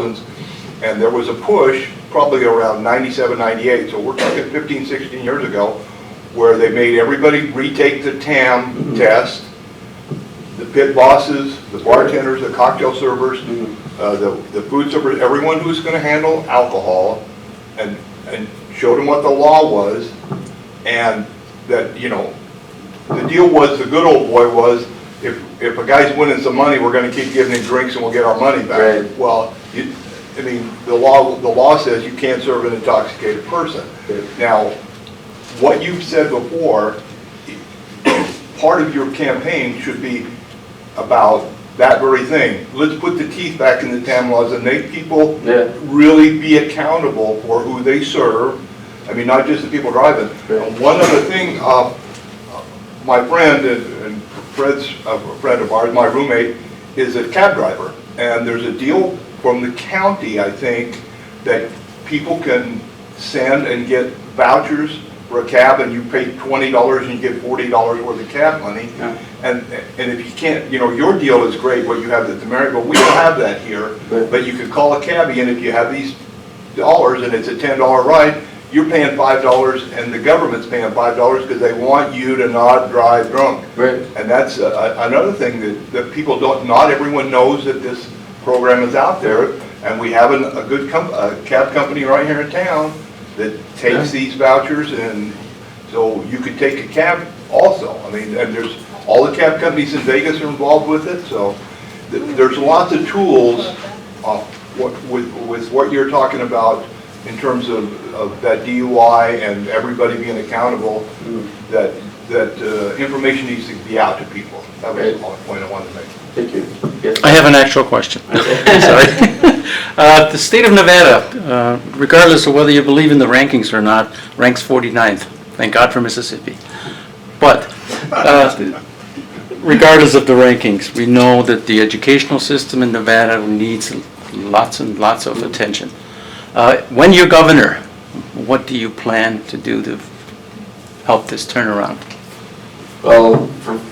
2000s, and there was a push probably around 97, 98, so we're talking 15, 16 years ago, where they made everybody retake the TAM test, the pit bosses, the bartenders, the cocktail servers, the food servers, everyone who's going to handle alcohol, and showed them what the law was, and that, you know, the deal was, the good old boy was, if a guy's winning some money, we're going to keep giving him drinks and we'll get our money back. Right. Well, I mean, the law says you can't serve an intoxicated person. Right. Now, what you've said before, part of your campaign should be about that very thing. Let's put the teeth back in the TAM laws and make people really be accountable for who they serve. I mean, not just the people driving. Right. One other thing, my friend, and Fred's a friend of ours, my roommate, is a cab driver. And there's a deal from the county, I think, that people can send and get vouchers for a cab, and you pay $20 and you get $40 worth of cab money. Yeah. And if you can't, you know, your deal is great, what you have at the Marriott, but we don't have that here. Right. But you could call a cabbie, and if you have these dollars and it's a $10 ride, you're paying $5 and the government's paying $5 because they want you to not drive drunk. Right. And that's another thing that people don't, not everyone knows that this program is out there, and we have a good cab company right here in town that takes these vouchers, and so you could take a cab also. I mean, and there's all the cab companies in Vegas are involved with it, so there's lots of tools with what you're talking about in terms of that DUI and everybody being accountable, that information needs to be out to people. That was the point I wanted to make. Thank you. Yes. I have an actual question. Sorry. The state of Nevada, regardless of whether you believe in the rankings or not, ranks 49th. Thank God for Mississippi. But regardless of the rankings, we know that the educational system in Nevada needs lots and lots of attention. When you're governor, what do you plan to do to help this turnaround? Well,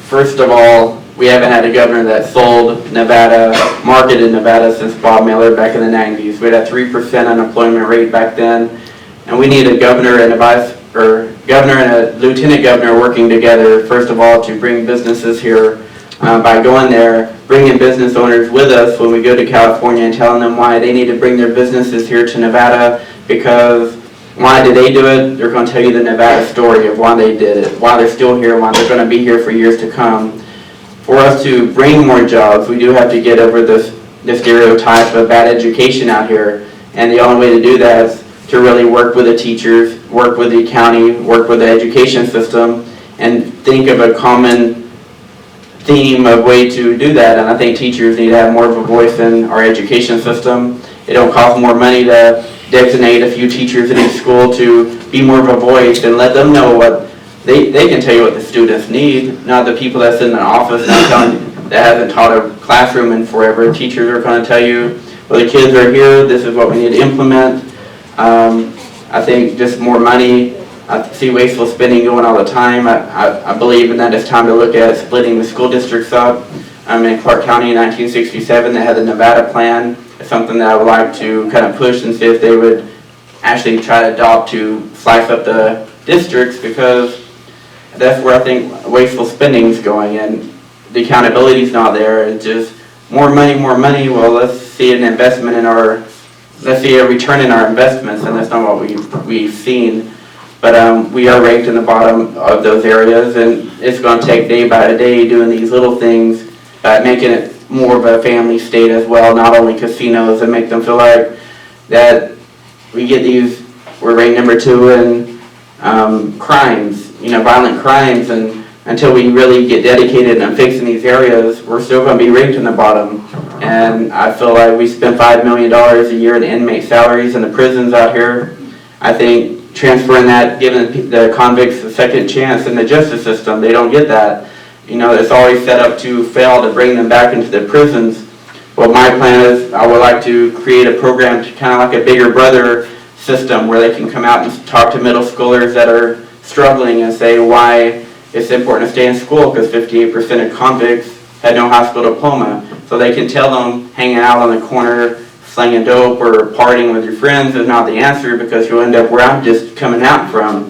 first of all, we haven't had a governor that sold Nevada, marketed Nevada since Bob Miller back in the 90s. We had a 3% unemployment rate back then, and we need a governor and a lieutenant governor working together, first of all, to bring businesses here by going there, bringing business owners with us when we go to California and telling them why they need to bring their businesses here to Nevada, because why did they do it? They're going to tell you the Nevada story of why they did it, why they're still here, why they're going to be here for years to come. For us to bring more jobs, we do have to get over the stereotype of bad education out here, and the only way to do that is to really work with the teachers, work with the county, work with the education system, and think of a common theme of way to do that. And I think teachers need to have more of a voice in our education system. It don't cost more money to designate a few teachers in each school to be more of a voice and let them know what they can tell you what the students need, not the people that sit in an office that hasn't taught a classroom in forever. Teachers are going to tell you, well, the kids are here, this is what we need to implement. I think just more money. I see wasteful spending going all the time. I believe in that it's time to look at splitting the school districts up. In Clark County in 1967 they had the Nevada plan. It's something that I would like to kind of push and see if they would actually try to adopt to slice up the districts, because that's where I think wasteful spending is going, and the accountability is not there. It's just more money, more money. Well, let's see an investment in let's see a return in our investments, and that's not what we've seen. But we are ranked in the bottom of those areas, and it's going to take day by day doing these little things, making it more of a family state as well, not only casinos, and make them feel like that we get these, we're ranked number 2 in crimes, violent crimes, and until we really get dedicated on fixing these areas, we're still going to be ranked in the bottom. And I feel like we spend $5 million a year in inmate salaries in the prisons out here. I think transferring that, giving the convicts a second chance in the justice system, they don't get that. It's always set up to fail to bring them back into the prisons. Well, my plan is I would like to create a program to kind of like a bigger brother system where they can come out and talk to middle schoolers that are struggling and say why it's important to stay in school, because 58% of convicts had no high school diploma. So they can tell them hanging out on the corner slinging dope or partying with your friends is not the answer, because you'll end up where I'm just coming out from.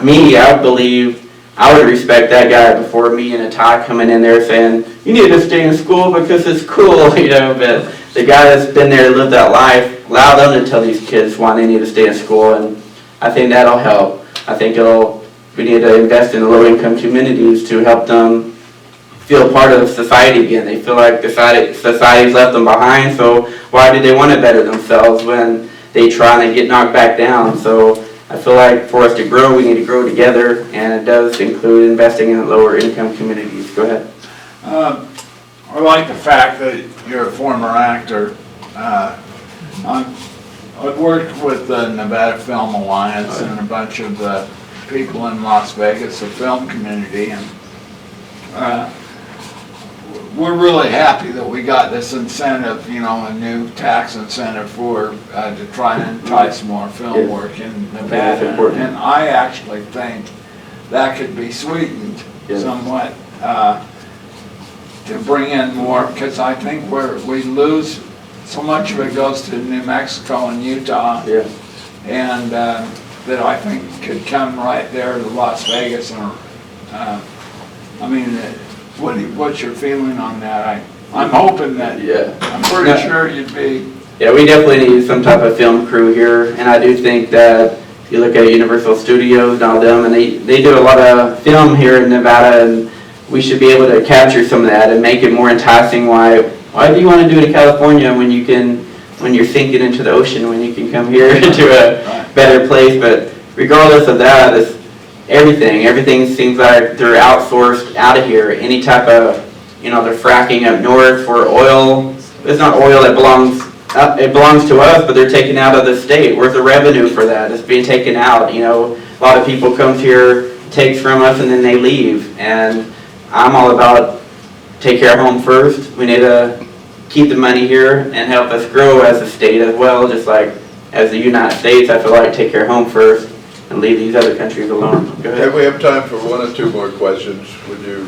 Me, I believe I would respect that guy before me in a tie coming in there saying, you need to stay in school because it's cool, you know, but the guy that's been there, lived that life, allow them to tell these kids why they need to stay in school, and I think that'll help. I think we need to invest in the low-income communities to help them feel part of society again. They feel like society's left them behind, so why do they want to better themselves when they try and they get knocked back down? So I feel like for us to grow, we need to grow together, and it does include investing in lower income communities. Go ahead. I like the fact that you're a former actor. I've worked with the Nevada Film Alliance and a bunch of the people in Las Vegas, the film community, and we're really happy that we got this incentive, you know, a new tax incentive for to try and entice more film work in Nevada. And I actually think that could be sweetened somewhat to bring in more, because I think we lose so much of it goes to New Mexico and Utah, and that I think could come right there to Las Vegas. Or I mean, what's your feeling on that? I'm hoping that. I'm pretty sure you'd be. Yeah, we definitely need some type of film crew here, and I do think that if you look at Universal Studios and all them, and they do a lot of film here in Nevada, and we should be able to capture some of that and make it more enticing. Why do you want to do it in California when you're sinking into the ocean, when you can come here to a better place? But regardless of that, it's everything seems like they're outsourced out of here. Any type of, you know, they're fracking up north for oil. It's not oil that belongs to us, but they're taken out of the state. Where's the revenue for that? It's being taken out. You know, a lot of people come here, takes from us, and then they leave. And I'm all about take care of home first. We need to keep the money here and help us grow as a state as well, just like as the United States. I feel like take care of home first and leave these other countries alone. Go ahead. Okay, we have time for one or two more questions. Would you?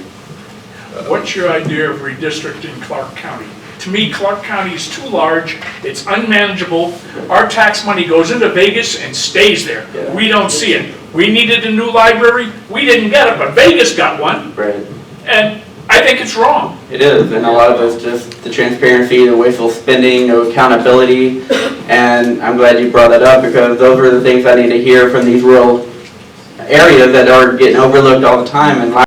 What's your idea of redistricting Clark County? To me, Clark County is too large, it's unmanageable. Our tax money goes into Vegas and stays there. Yeah. We don't see it. We needed a new library, we didn't get it, but Vegas got one, Right. and I think it's wrong. It is, and a lot of it's just the transparency, the wasteful spending, no accountability, and I'm glad you brought that up, because those are the things I need to hear from these rural areas that are getting overlooked all the time. And